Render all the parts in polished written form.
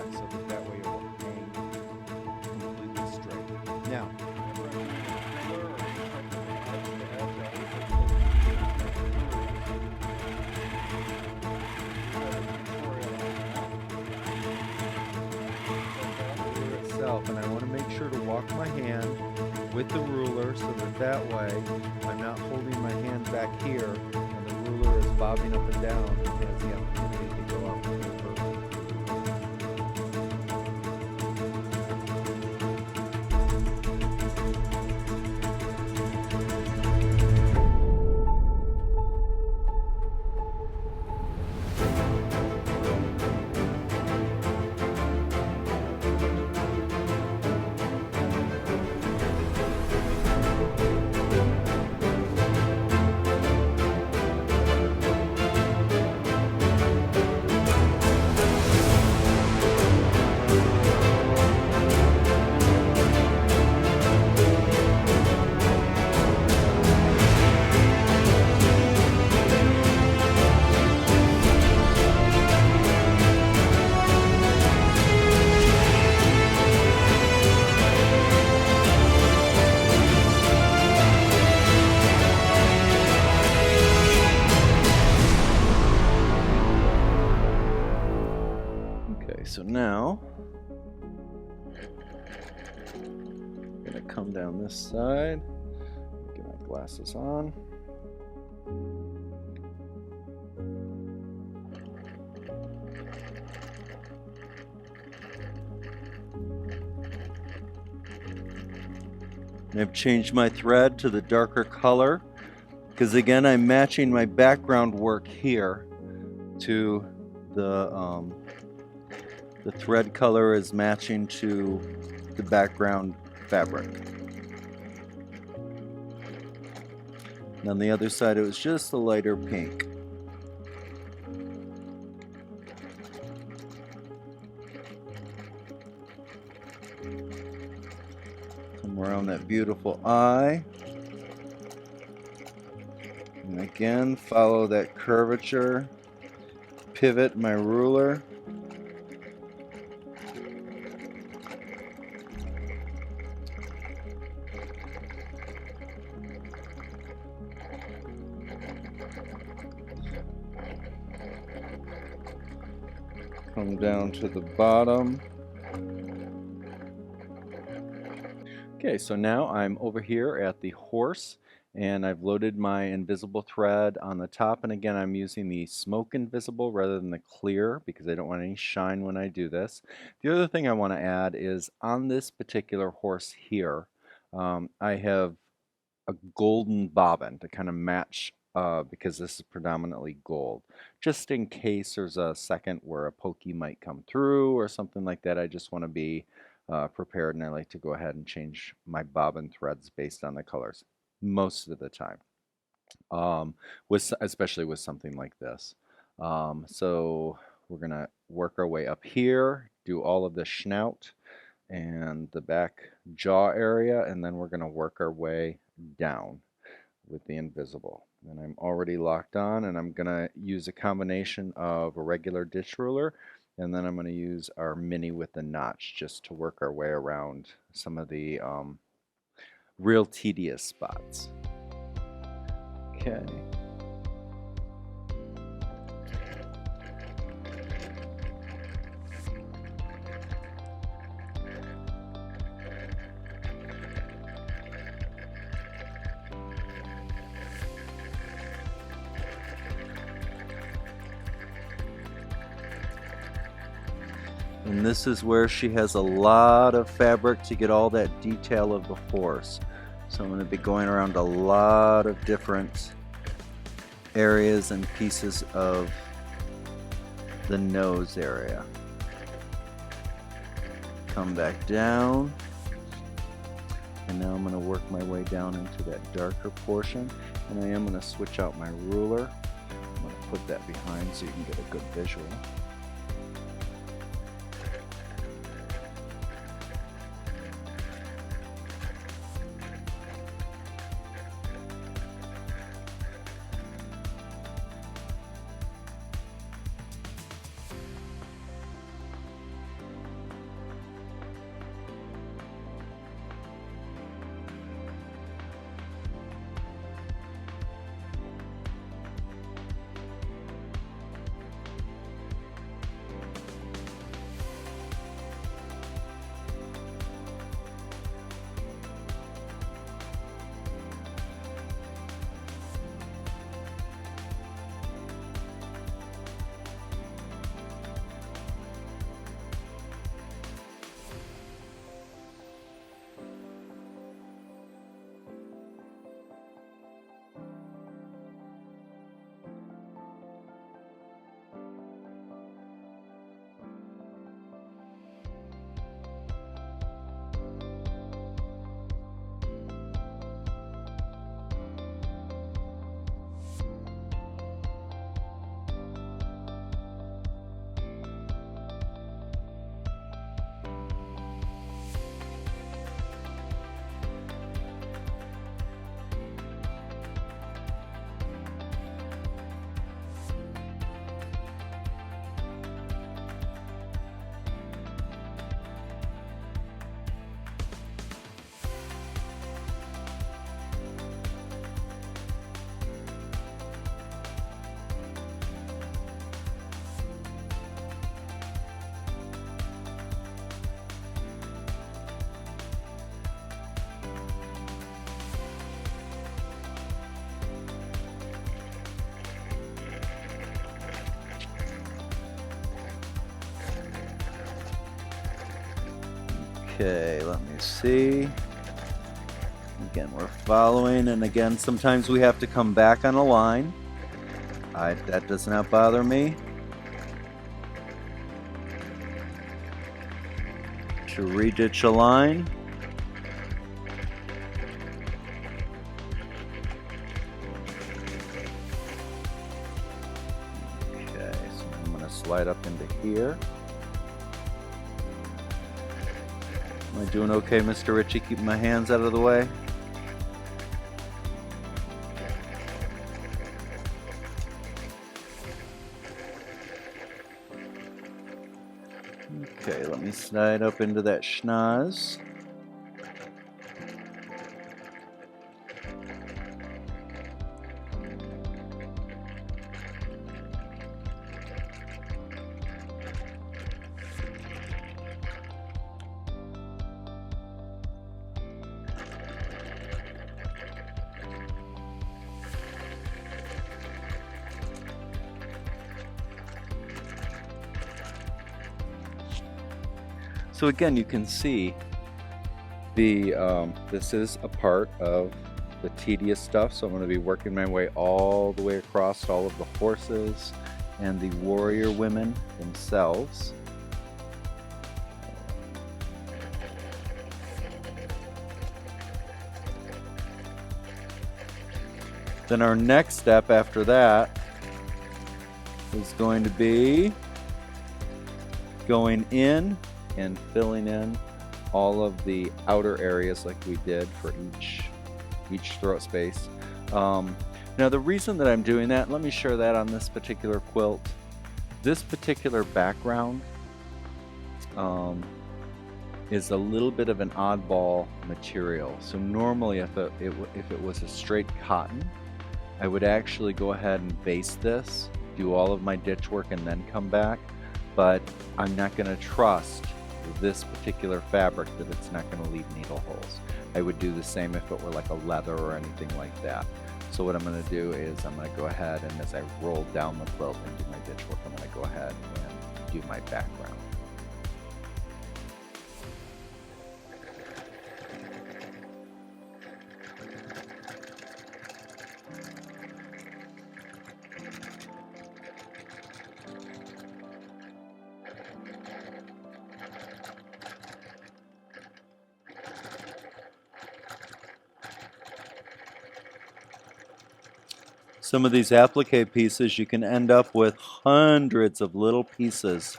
back so that way it will hang completely straight. Now, itself, and I want to make sure to walk my hand with the ruler so that way I'm not holding my hand back here and the ruler is bobbing up and down and has the opportunity to go off the paper. So now I'm going to come down this side, get my glasses on. And I've changed my thread to the darker color because again I'm matching my background work here to the thread color is matching to the background fabric. And on the other side it was just a lighter pink. Come around that beautiful eye. And again follow that curvature. Pivot my ruler. Come down to the bottom. Okay, so now I'm over here at the horse and I've loaded my invisible thread on the top, and again I'm using the smoke invisible rather than the clear because I don't want any shine when I do this. The other thing I want to add is on this particular horse here, I have a golden bobbin to kind of match because this is predominantly gold. Just in case there's a second where a pokey might come through or something like that, I just want to be prepared, and I like to go ahead and change my bobbin threads based on the colors most of the time, especially with something like this. So we're going to work our way up here, do all of the snout and the back jaw area, and then we're going to work our way down with the invisible. And I'm already locked on, and I'm going to use a combination of a regular ditch ruler, and then I'm going to use our mini with the notch just to work our way around some of the real tedious spots. Okay. And this is where she has a lot of fabric to get all that detail of the horse. So I'm going to be going around a lot of different areas and pieces of the nose area. Come back down. And now I'm going to work my way down into that darker portion. And I am going to switch out my ruler. I'm going to put that behind so you can get a good visual. Okay, let me see. Again, we're following, and again, sometimes we have to come back on a line. That does not bother me. To reditch a line. Okay, so I'm going to slide up into here. Am I doing okay, Mr. Ritchie, keeping my hands out of the way? Okay, let me slide up into that schnoz. So again, you can see this is a part of the tedious stuff, so I'm going to be working my way all the way across all of the horses and the warrior women themselves. Then our next step after that is going to be going in and filling in all of the outer areas like we did for each throat space. Now the reason that I'm doing that, let me share that on this particular quilt. This particular background is a little bit of an oddball material. So normally if it was a straight cotton, I would actually go ahead and base this, do all of my ditch work, and then come back. But I'm not going to trust this particular fabric that it's not going to leave needle holes. I would do the same if it were like a leather or anything like that. So what I'm going to do is I'm going to go ahead and as I roll down the quilt and do my ditch work, I'm going to go ahead and do my background. Some of these applique pieces, you can end up with hundreds of little pieces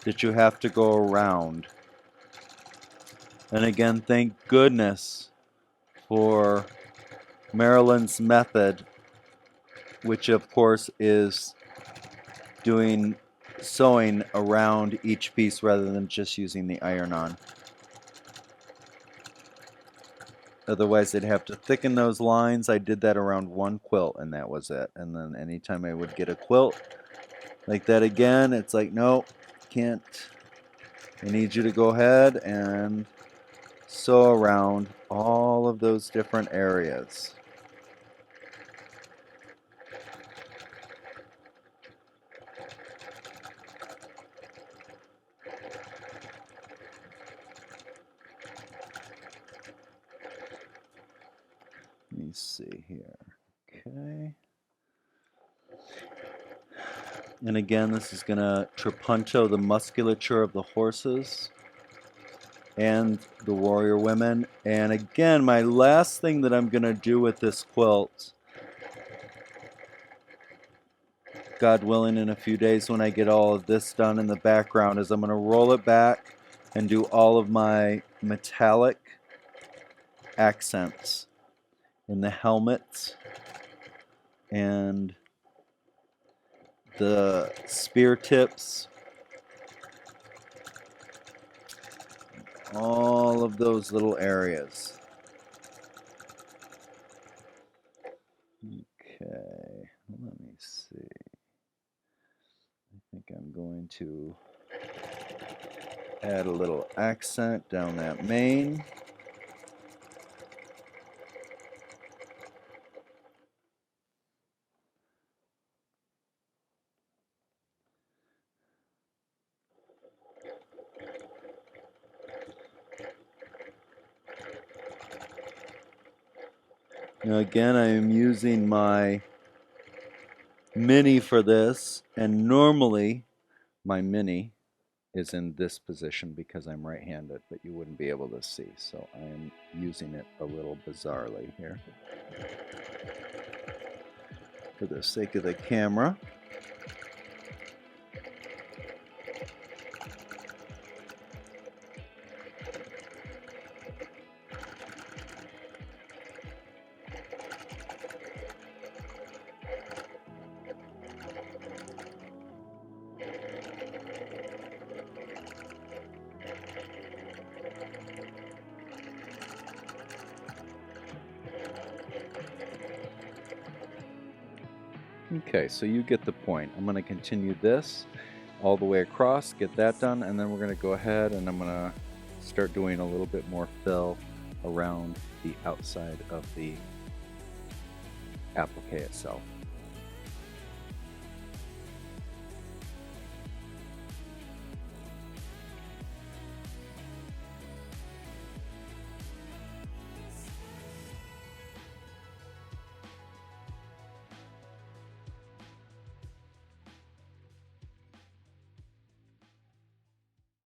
that you have to go around. And again, thank goodness for Marilyn's method, which of course is doing sewing around each piece rather than just using the iron-on. Otherwise, they'd have to thicken those lines. I did that around one quilt, and that was it. And then anytime I would get a quilt like that again, it's like, no, can't. I need you to go ahead and sew around all of those different areas. Let me see here. Okay. And again, this is going to trapunto the musculature of the horses and the warrior women. And again, my last thing that I'm going to do with this quilt, God willing, in a few days when I get all of this done in the background, is I'm going to roll it back and do all of my metallic accents in the helmets and the spear tips, all of those little areas. Okay, let me see. I think I'm going to add a little accent down that mane. Now again, I am using my mini for this, and normally my mini is in this position because I'm right-handed, but you wouldn't be able to see, so I am using it a little bizarrely here for the sake of the camera. Okay, so you get the point. I'm going to continue this all the way across, get that done, and then we're going to go ahead and I'm going to start doing a little bit more fill around the outside of the applique itself.